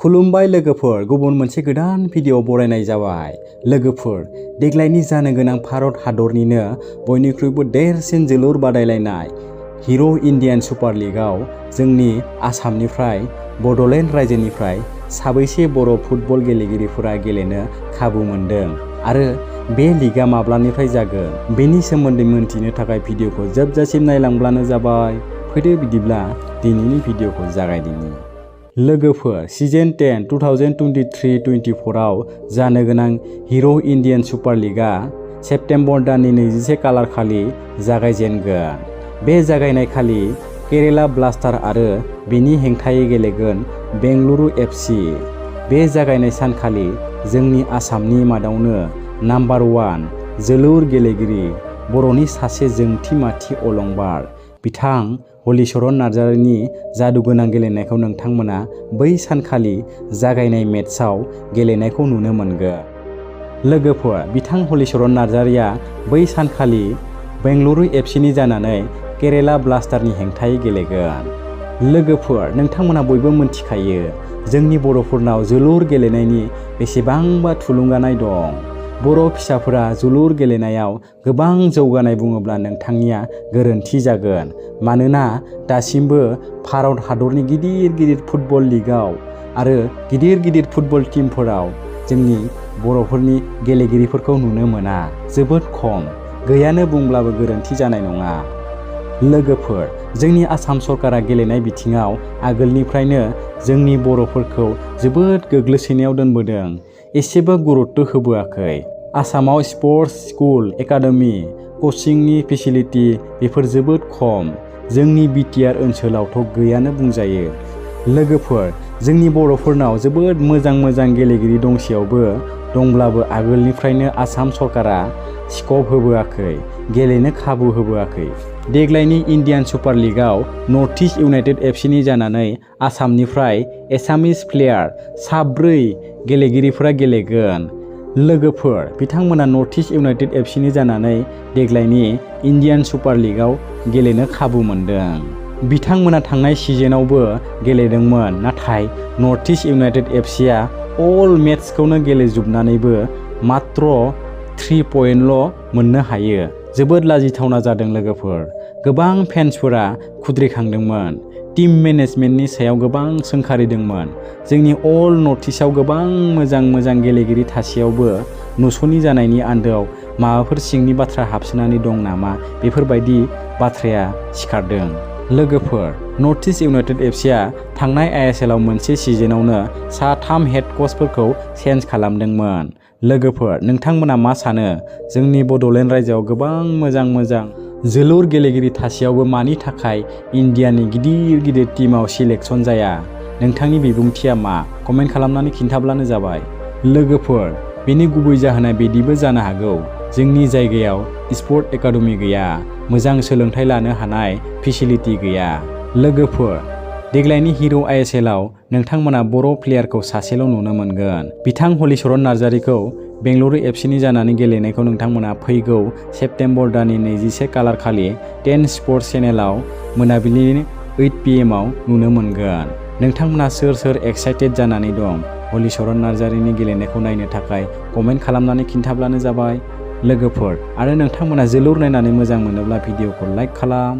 खुलुमबाय लोगोफोर, गुबुन मोनसे गोदान भिडिअ बरायनाय जाबाय। लोगोफोर, देग्लायनि जानो गोनां भारत हादरनिनो बयनिख्रुइबो देरसिन जोलुर बादायलायनाय हिर' इन्डियान सुपार लीगआव जोंनि आसामनिफ्राय बड'लेण्ड रायजोनिफ्राय साबैसे बर' फुटबल गेलेगिरिफोरा गेलेनो खाबु मोनदों आरो बे लीगआ माब्लानिफ्राय जागोन बेनि सोमोन्दै मोनथिनो थाखाय भिडिअखौ जोबजासिम नायलांब्लानो जाबाय। फैदो बिदिब्ला दिनैनि भिडिअखौ जागायदिनि। लोगोफोर, सिजन 10 2023-24 आव जानो गोनां हिर' इन्डियान सुपार लीगआ सेप्तेम्बर दाननि 21 खालार खालि जागायजेनगोन। बे जागायनाय खालि केरेला ब्लास्टार आरो बेनि हेंथायै गेलेगोन बेंगलुरु FC। बे जागायनाय सानखालि जोंनि आसामनि मादावनो नाम्बार 1 जोलुर गेलेगिरि बर'नि सासे जोंथि माथि अलंबार बिथां हलिचरन नार्जारिनि जादुगोनां गेलेनायखौ नोंथांमोना बै सानखालि जागायनाय मेट्सआव गेलेनायखौ नुनो मोनगोन। लोगोफोर, बिथां हलिचरन नार्जारिया बै सानखालि बेंगलुरु FCनि जानानै केरेला ब्लास्टारनि हेंथायै गेलेगोन। लोगोफोर, नोंथांमोना बयबो मिथिखायो जोंनि बर'फोरनाव जोलुर गेलेनायनि बेसेबांबा थुलुंगानाय दं। बर' फिसाफोरा जोलुर गेलेनायाव गोबां जौगानाय बुङोब्ला नोंथांनिया गोरोन्थि जागोन, मानोना दासिमबो भारत हादरनि गिदिर गिदिर फुटबल लीगआव आरो गिदिर गिदिर फुटबल टीमफोराव जोंनि बर'फोरनि गेलेगिरिफोरखौ नुनो मोना। जोबोद खम, गैयानो बुंब्लाबो गोरोन्थि जानाय नङा। लोगोफोर, जोंनि आसाम सरकारा गेलेनाय बिथिङाव आगोलनिफ्रायनो जोंनि बर'फोरखौ जोबोद गोग्लैसोनायाव दोनबोदों, एसेबो गुरुत्त होबोआखै। आसामाव स्पर्ट्स स्कुल, एकाडेमि, कचिंनि फेसिलिटि बेफोर जोबोद खम। जोंनि BTR ओनसोलावथ' गैयानो बुंजायो। लोगोफोर, जोंनि बर'फोरनाव जोबोद मोजां मोजां गेलेगिरि दंब्लाबो आगोलनिफ्रायनो आसाम सरकारा स्कप होबोआखै, गेलेनो खाबु होबोआखै। देग्लायनि इन्डियान सुपार लीगआव नर्थ इस्ट इउनाइटेड FCनि जानानै आसामनिफ्राय एसामिस प्लेयार 7 गेलेगिरिफोरा गेलेगोन। लोगोफोर, बिथांमोना नर्थ इस्ट इउनाइटेड FCनि जानानै देग्लायनि इन्डियान सुपार लीगआव गेलेनो खाबु मोनदों। बिथांमोना थांनाय सिजनावबो गेलेदोंमोन, नाथाय नर्थ इस्ट इउनाइटेड FCआ अल मेट्सखौनो गेलेजोबनानैबो मात्र 3 पइन्टल' मोननो हायो। जोबोद लाजिथावना जादों लोगोफोर। गोबां फेन्सफोरा खुद्रिखांदोंमोन, टीम मेनेजमेन्टनि सायाव गोबां सोंखारिदोंमोन। जोंनि अल नर्थ इस्टआव गोबां मोजां मोजां गेलेगिरि थासेयावबो नुस'नि जानायनि आन्दोआव माबाफोर सिंनि बाथ्रा हाबसोनानै दं नामा, बेफोरबायदि बाथ्राया सिखारदों। लोगोफोर, नर्थ इस्ट इउनाइटेड FCआ थांनाय ISL आव मोनसे सिजनावनो 3 हेड कचफोरखौ चेन्ज खालामदोंमोन। लोगोफोर, नोंथांमोना मा सानो? जोंनि बड'लेण्ड रायजोआव गोबां मोजां मोजां जोलुर गेलेगिरि थासेयावबो मानि थाखाय इन्डियानि गिदिर गिदिर टीमाव सिलेक्शन जाया? नोंथांनि बिबुंथिया मा? कमेन्ट खालामनानै खिन्थाब्लानो जाबाय। लोगोफोर, बेनि गुबै जाहोना बिदिबो जानो हागौ जोंनि जायगायाव स्पर्ट एकाडेमि गैया, मोजां सोलोंथाइ लानो हानाय फेसिलिटि गैया। लोगोफोर, देग्लायनि हिर' ISL आव नोंथांमोना बर' प्लेयारखौ सासेल' नुनो मोनगोन। बिथां हलिचरन नार्जारिखौ बेंगलुरु FCनि जानानै गेलेनायखौ नोंथांमोना फैगौ सेप्तेम्बर दाननि 21 खालार खालि 10 स्पर्ट्स चेनेलाव मोनाबिलिनि 8 PM आव नुनो मोनगोन। नोंथांमोना सोर सोर एक्साइटेड जानानै दं हलिचरन नार्जारिनि गेलेनायखौ नायनो थाखाय कमेन्ट खालामनानै खिन्थाब्लानो जाबाय। लोगोफोर, आरो नोंथांमोना जोलुर नायनानै मोजां मोनोब्ला भिडिअखौ लाइक खालाम।